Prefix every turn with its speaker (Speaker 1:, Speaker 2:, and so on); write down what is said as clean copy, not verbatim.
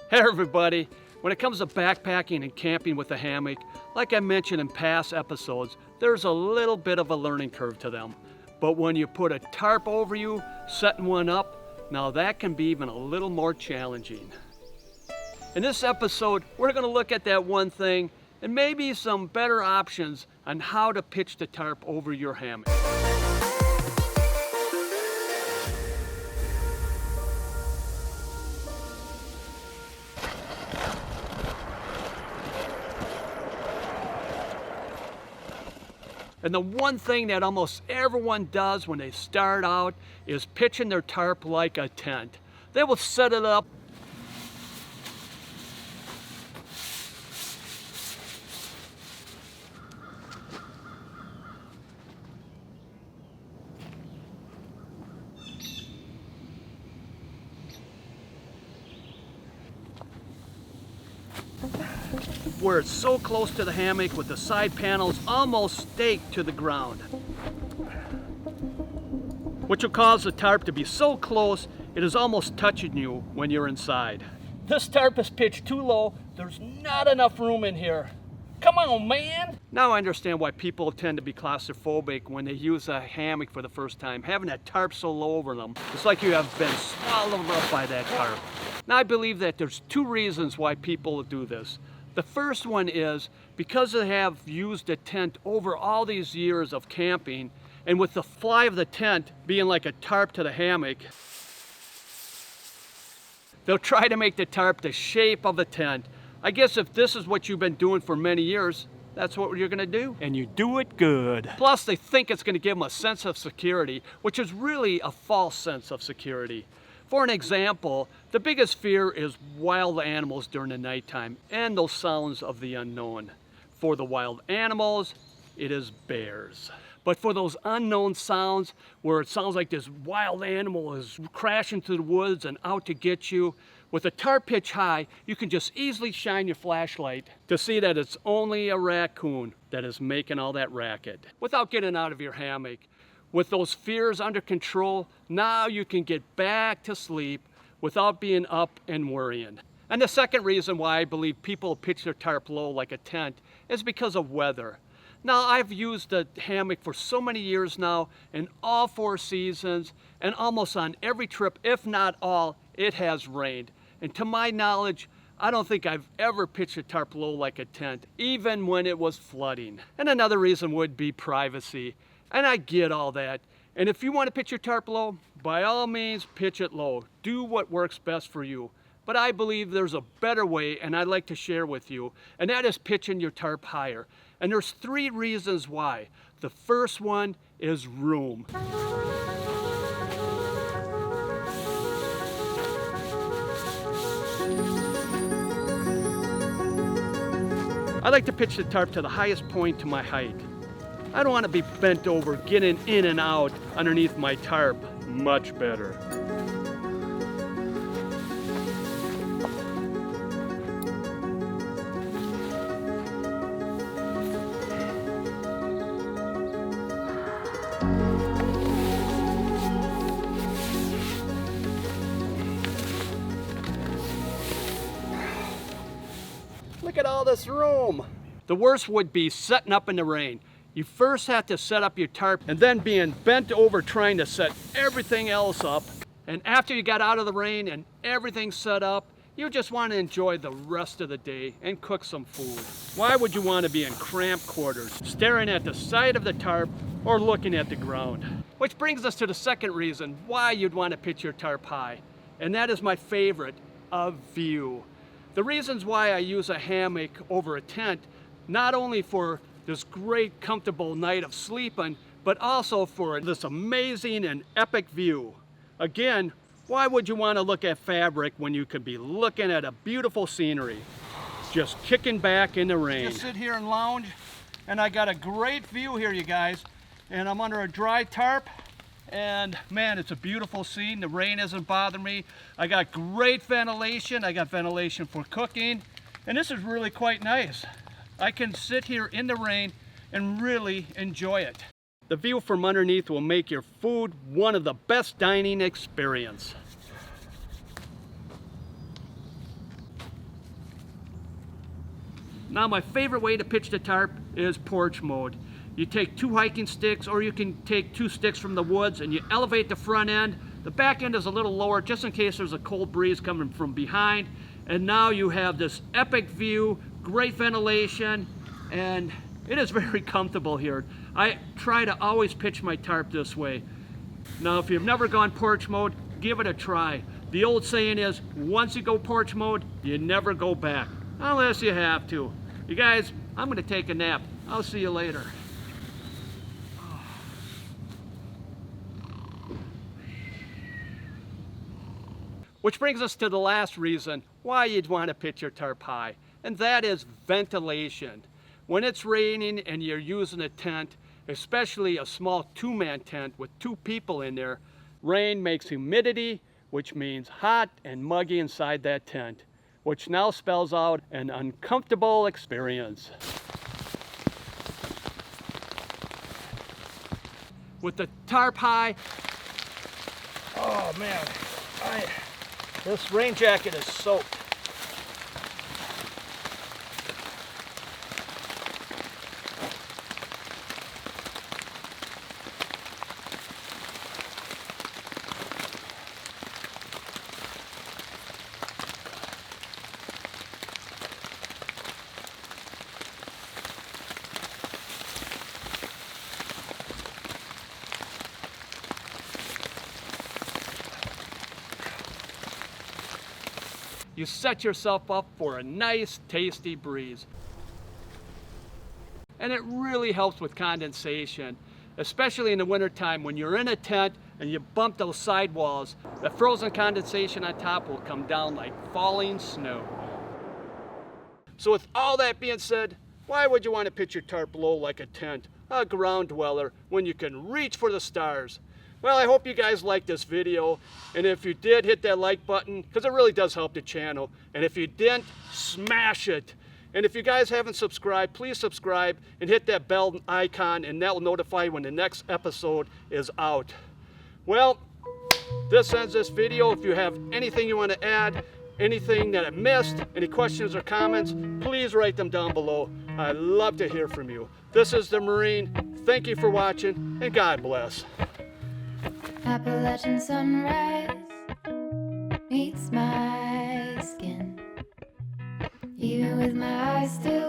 Speaker 1: Hey everybody, when it comes to backpacking and camping with a hammock, like I mentioned in past episodes, there's a little bit of a learning curve to them. But when you put a tarp over you, setting one up, now that can be even a little more challenging. In this episode, we're going to look at that one thing and maybe some better options on how to pitch the tarp over your hammock. And the one thing that almost everyone does when they start out is pitching their tarp like a tent. They will set it up where it's so close to the hammock with the side panels almost staked to the ground, which will cause the tarp to be so close it is almost touching you when you're inside. This tarp is pitched too low. There's not enough room in here. Come on, man! Now I understand why people tend to be claustrophobic when they use a hammock for the first time. Having that tarp so low over them, it's like you have been swallowed up by that tarp. Now I believe that there's two reasons why people do this. The first one is because they have used a tent over all these years of camping, and with the fly of the tent being like a tarp to the hammock, they'll try to make the tarp the shape of the tent. I guess if this is what you've been doing for many years, that's what you're gonna do, and you do it good. Plus, they think it's gonna give them a sense of security, which is really a false sense of security. For an example, the biggest fear is wild animals during the nighttime and those sounds of the unknown. For the wild animals, it is bears. But for those unknown sounds, where it sounds like this wild animal is crashing through the woods and out to get you, with a tarp pitch high, you can just easily shine your flashlight to see that it's only a raccoon that is making all that racket. Without getting out of your hammock, with those fears under control, now you can get back to sleep without being up and worrying. And the second reason why I believe people pitch their tarp low like a tent is because of weather. Now, I've used the hammock for so many years now in all 4 seasons, and almost on every trip, if not all, it has rained. And to my knowledge, I don't think I've ever pitched a tarp low like a tent, even when it was flooding. And another reason would be privacy. And I get all that. And if you want to pitch your tarp low, by all means, pitch it low. Do what works best for you. But I believe there's a better way, and I'd like to share with you, and that is pitching your tarp higher. And there's 3 reasons why. The first one is room. I like to pitch the tarp to the highest point to my height. I don't want to be bent over, getting in and out underneath my tarp. Much better. Look at all this room. The worst would be setting up in the rain. You first have to set up your tarp and then being bent over trying to set everything else up. And after you got out of the rain and everything's set up, you just want to enjoy the rest of the day and cook some food. Why would you want to be in cramped quarters, staring at the side of the tarp or looking at the ground? Which brings us to the second reason why you'd want to pitch your tarp high. And that is my favorite, a view. The reasons why I use a hammock over a tent, not only for this great comfortable night of sleeping, but also for this amazing and epic view. Again, why would you want to look at fabric when you could be looking at a beautiful scenery? Just kicking back in the rain. Just sit here and lounge, and I got a great view here, you guys. And I'm under a dry tarp, and man, it's a beautiful scene. The rain isn't bothering me. I got great ventilation. I got ventilation for cooking, and this is really quite nice. I can sit here in the rain and really enjoy it. The view from underneath will make your food one of the best dining experience. Now my favorite way to pitch the tarp is porch mode. You take 2 hiking sticks, or you can take 2 sticks from the woods, and you elevate the front end. The back end is a little lower just in case there's a cold breeze coming from behind. And now you have this epic view, great ventilation, and it is very comfortable here. I try to always pitch my tarp this way. Now if you've never gone porch mode, give it a try. The old saying is, once you go porch mode, you never go back. Unless you have to. You guys, I'm gonna take a nap. I'll see you later. Which brings us to the last reason why you'd want to pitch your tarp high, and that is ventilation. When it's raining and you're using a tent, especially a small 2-man tent with 2 people in there, rain makes humidity, which means hot and muggy inside that tent, which now spells out an uncomfortable experience. With the tarp high, oh man, this rain jacket is soaked. You set yourself up for a nice, tasty breeze. And it really helps with condensation, especially in the wintertime when you're in a tent and you bump those sidewalls. The frozen condensation on top will come down like falling snow. So with all that being said, why would you want to pitch your tarp low like a tent, a ground dweller, when you can reach for the stars? Well, I hope you guys liked this video, and if you did, hit that like button, because it really does help the channel. And if you didn't, smash it. And if you guys haven't subscribed, please subscribe and hit that bell icon, and that will notify you when the next episode is out. Well, this ends this video. If you have anything you want to add, anything that I missed, any questions or comments, please write them down below. I'd love to hear from you. This is the Marine. Thank you for watching, and God bless.
Speaker 2: Appalachian sunrise meets my skin, even with my eyes still